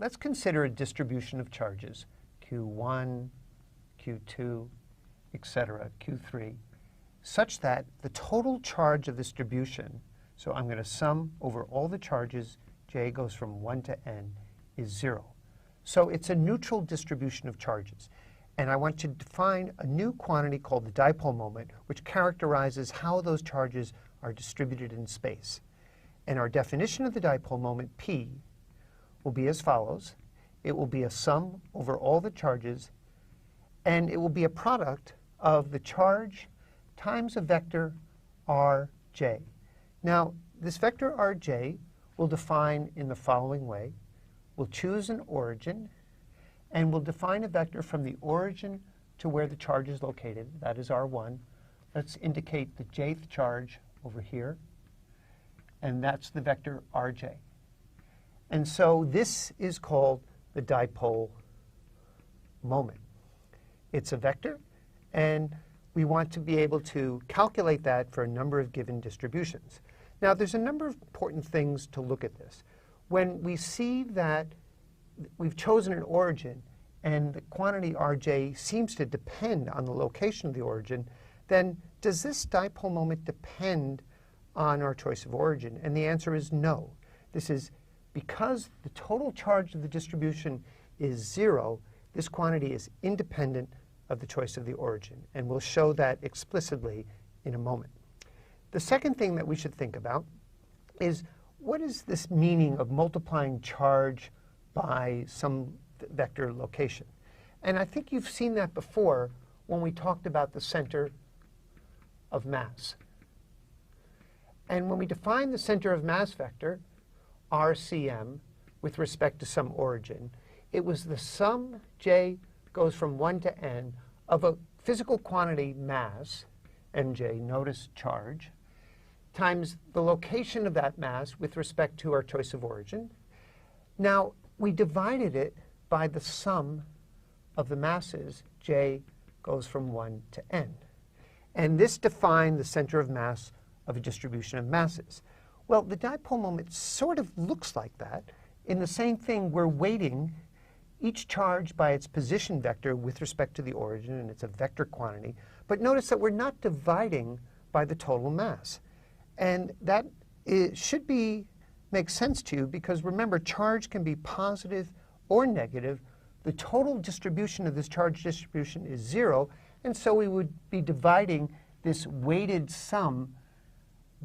let's consider a distribution of charges, Q1, Q2, etc., Q3, such that the total charge of this distribution, so I'm going to sum over all the charges, j goes from 1 to n, is 0. So it's a neutral distribution of charges. And I want to define a new quantity called the dipole moment, which characterizes how those charges are distributed in space. And our definition of the dipole moment, P, will be as follows. It will be a sum over all the charges, and it will be a product of the charge times a vector rj. Now, this vector rj we'll define in the following way. We'll choose an origin, and we'll define a vector from the origin to where the charge is located. That is R1. Let's indicate the jth charge over here, and that's the vector rj. And so this is called the dipole moment. It's a vector, and we want to be able to calculate that for a number of given distributions. Now, there's a number of important things to look at this. When we see that we've chosen an origin and the quantity rj seems to depend on the location of the origin, then does this dipole moment depend on our choice of origin? And the answer is no. This is because the total charge of the distribution is 0, this quantity is independent of the choice of the origin. And we'll show that explicitly in a moment. The second thing that we should think about is, what is this meaning of multiplying charge by some vector location? And I think you've seen that before when we talked about the center of mass. And when we define the center of mass vector, RCM, with respect to some origin, it was the sum j goes from 1 to n of a physical quantity mass, mj, notice charge, times the location of that mass with respect to our choice of origin. Now, we divided it by the sum of the masses, j goes from 1 to n. And this defined the center of mass of a distribution of masses. Well, the dipole moment sort of looks like that. In the same thing, we're weighting each charge by its position vector with respect to the origin, and it's a vector quantity. But notice that we're not dividing by the total mass. And that should make sense to you, because remember, charge can be positive or negative. The total distribution of this charge distribution is 0, and so we would be dividing this weighted sum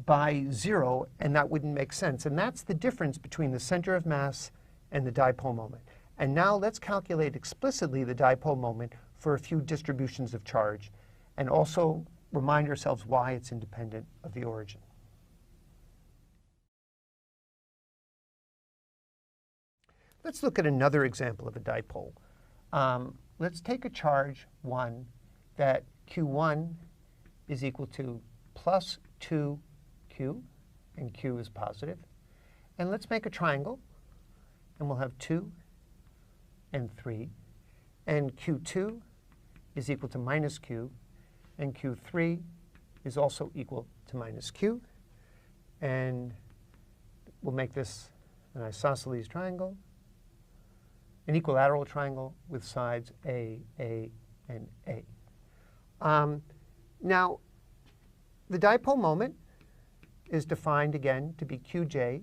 by 0, and that wouldn't make sense. And that's the difference between the center of mass and the dipole moment. And now let's calculate explicitly the dipole moment for a few distributions of charge, and also remind ourselves why it's independent of the origin. Let's look at another example of a dipole. Let's take a charge 1 that Q1 is equal to plus 2q, and q is positive. And let's make a triangle, and we'll have 2 and 3. And Q2 is equal to minus q, and Q3 is also equal to minus q. And we'll make this an isosceles triangle, an equilateral triangle with sides A, and A. Now, the dipole moment is defined again to be Qj,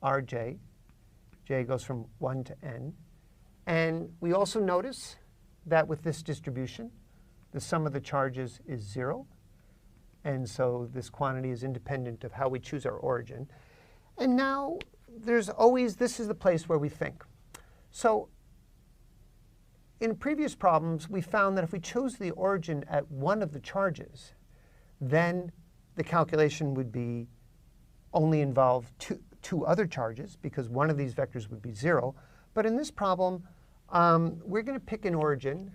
Rj. J goes from 1 to n. And we also notice that with this distribution, the sum of the charges is 0. And so this quantity is independent of how we choose our origin. And now there's always, this is the place where we think. So in previous problems, we found that if we chose the origin at one of the charges, then the calculation would be only involve two other charges, because one of these vectors would be 0. But in this problem, we're going to pick an origin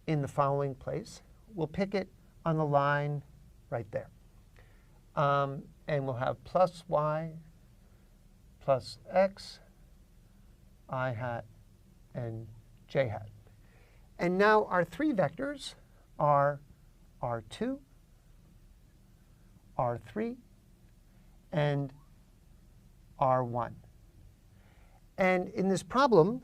in the following place. We'll pick it on the line right there. And we'll have plus y plus x, I hat, and j hat. And now our three vectors are R2, R3, and R1. And in this problem,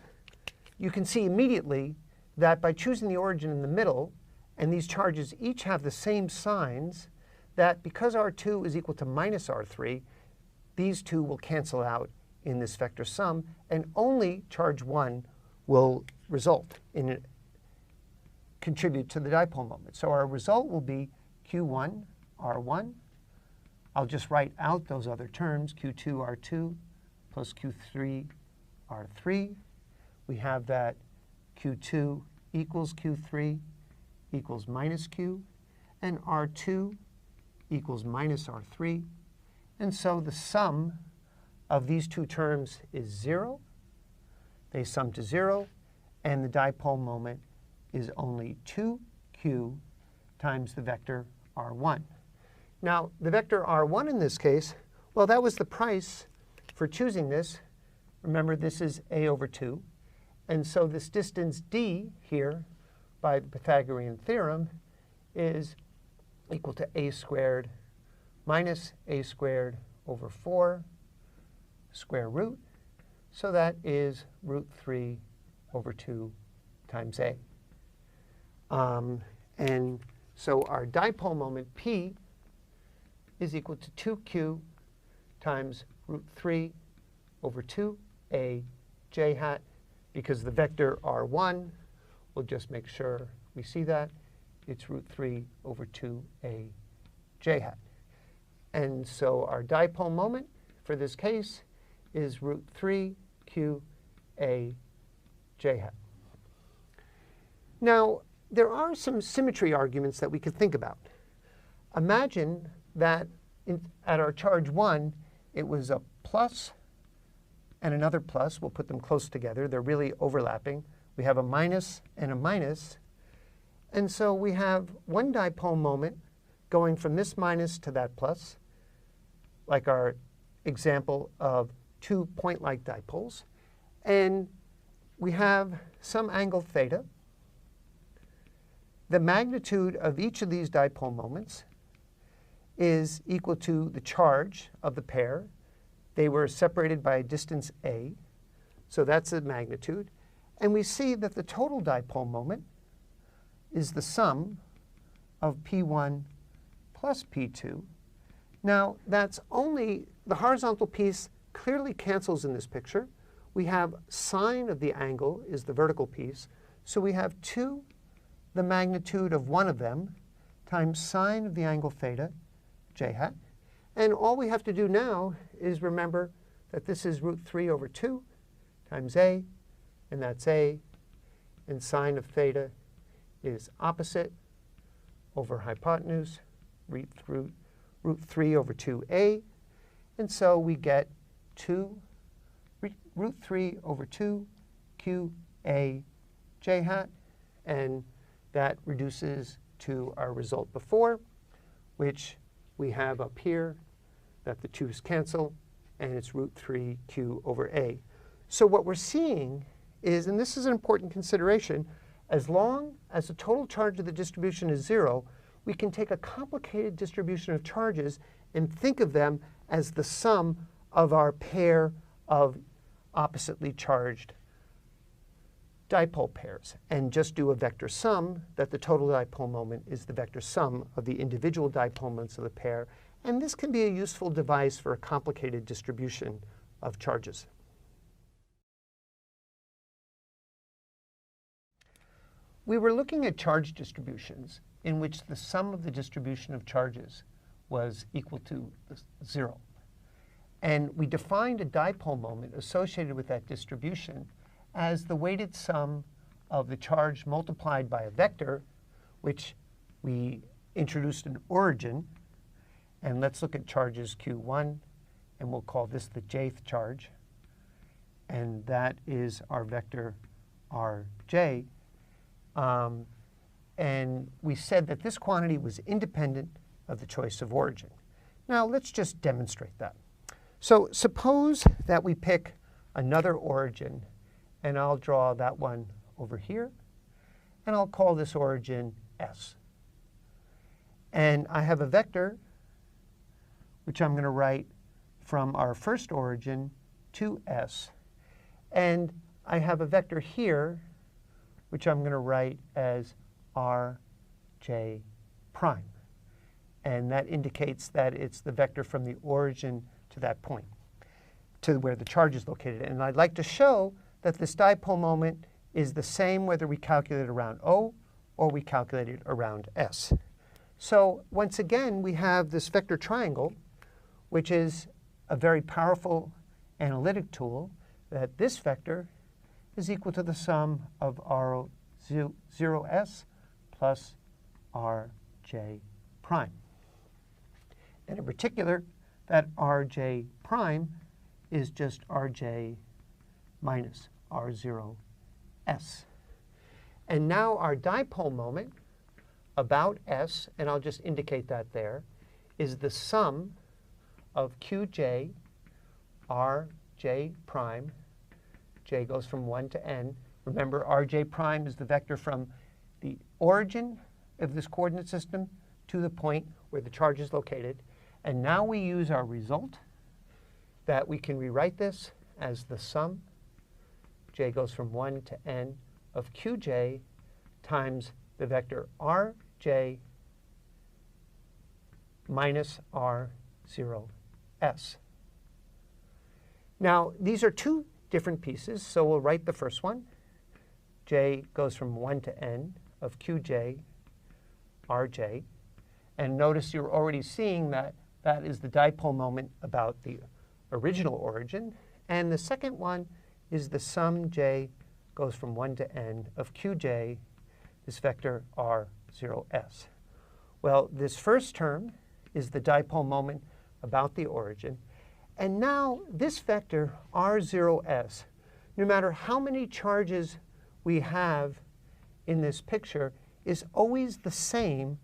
you can see immediately that by choosing the origin in the middle, and these charges each have the same signs, that because R2 is equal to minus R3, these two will cancel out in this vector sum, and only charge 1 will contribute to the dipole moment. So our result will be Q1, R1. I'll just write out those other terms, Q2, R2, plus Q3, R3. We have that Q2 equals Q3 equals minus Q, and R2 equals minus R3. And so the sum of these two terms is 0. They sum to 0, and the dipole moment is only 2Q times the vector R1. Now, the vector R1 in this case, well, that was the price for choosing this. Remember, this is a over 2. And so this distance d here, by the Pythagorean theorem, is equal to a squared minus a squared over 4 square root. So that is root 3 over 2 times a. And so our dipole moment P is equal to 2Q times root 3 over 2a j hat. Because the vector R1, we'll just make sure we see that, it's root 3 over 2a j hat. And so our dipole moment for this case is root 3q a j hat. Now, there are some symmetry arguments that we could think about. Imagine that at our charge 1, it was a plus and another plus. We'll put them close together. They're really overlapping. We have a minus and a minus. And so we have one dipole moment going from this minus to that plus, like our example of two point-like dipoles. And we have some angle theta. The magnitude of each of these dipole moments is equal to the charge of the pair. They were separated by a distance a, so that's the magnitude. And we see that the total dipole moment is the sum of P1 plus P2. Now, that's only, the horizontal piece clearly cancels in this picture. We have sine of the angle is the vertical piece. So we have 2, the magnitude of one of them, times sine of the angle theta, j hat. And all we have to do now is remember that this is root 3 over 2 times a, and that's a. And sine of theta is opposite over hypotenuse, root 3 over 2a. And so we get root 3 over 2 q a j hat. And that reduces to our result before, which we have up here that the 2's cancel, and it's root 3q over a. So what we're seeing is, and this is an important consideration, as long as the total charge of the distribution is 0, we can take a complicated distribution of charges and think of them as the sum of our pair of oppositely charged dipole pairs, and just do a vector sum that the total dipole moment is the vector sum of the individual dipole moments of the pair. And this can be a useful device for a complicated distribution of charges. We were looking at charge distributions in which the sum of the distribution of charges was equal to 0. And we defined a dipole moment associated with that distribution as the weighted sum of the charge multiplied by a vector, which we introduced an origin. And let's look at charges Q1, and we'll call this the jth charge. And that is our vector Rj. And we said that this quantity was independent of the choice of origin. Now, let's just demonstrate that. So suppose that we pick another origin, and I'll draw that one over here, and I'll call this origin S. And I have a vector which I'm going to write from our first origin to S. And I have a vector here, which I'm going to write as rj prime. And that indicates that it's the vector from the origin to that point, to where the charge is located. And I'd like to show that this dipole moment is the same whether we calculate it around O or we calculate it around S. So once again, we have this vector triangle, which is a very powerful analytic tool, that this vector is equal to the sum of R0s plus Rj prime. And in particular, that Rj prime is just Rj minus R0s. And now our dipole moment about S, and I'll just indicate that there, is the sum of Qj, Rj prime. J goes from 1 to n. Remember, Rj prime is the vector from the origin of this coordinate system to the point where the charge is located. And now we use our result that we can rewrite this as the sum, j goes from 1 to n, of Qj times the vector Rj minus R0s. Now, these are two different pieces, so we'll write the first one. J goes from 1 to n of Qj Rj. And notice you're already seeing that that is the dipole moment about the original origin. And the second one is the sum j goes from 1 to n of Qj, this vector R0s. Well, this first term is the dipole moment about the origin. And now this vector R0s, no matter how many charges we have in this picture, is always the same.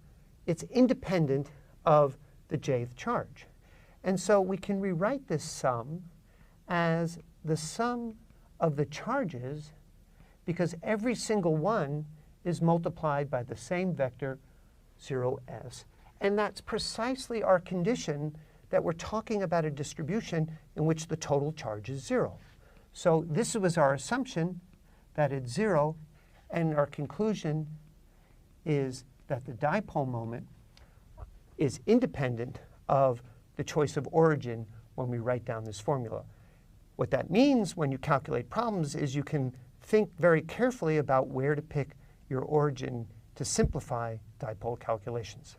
It's independent of the jth charge. And so we can rewrite this sum as the sum of the charges, because every single one is multiplied by the same vector 0s. And that's precisely our condition that we're talking about a distribution in which the total charge is 0. So this was our assumption that it's 0, and our conclusion is that the dipole moment is independent of the choice of origin when we write down this formula. What that means when you calculate problems is you can think very carefully about where to pick your origin to simplify dipole calculations.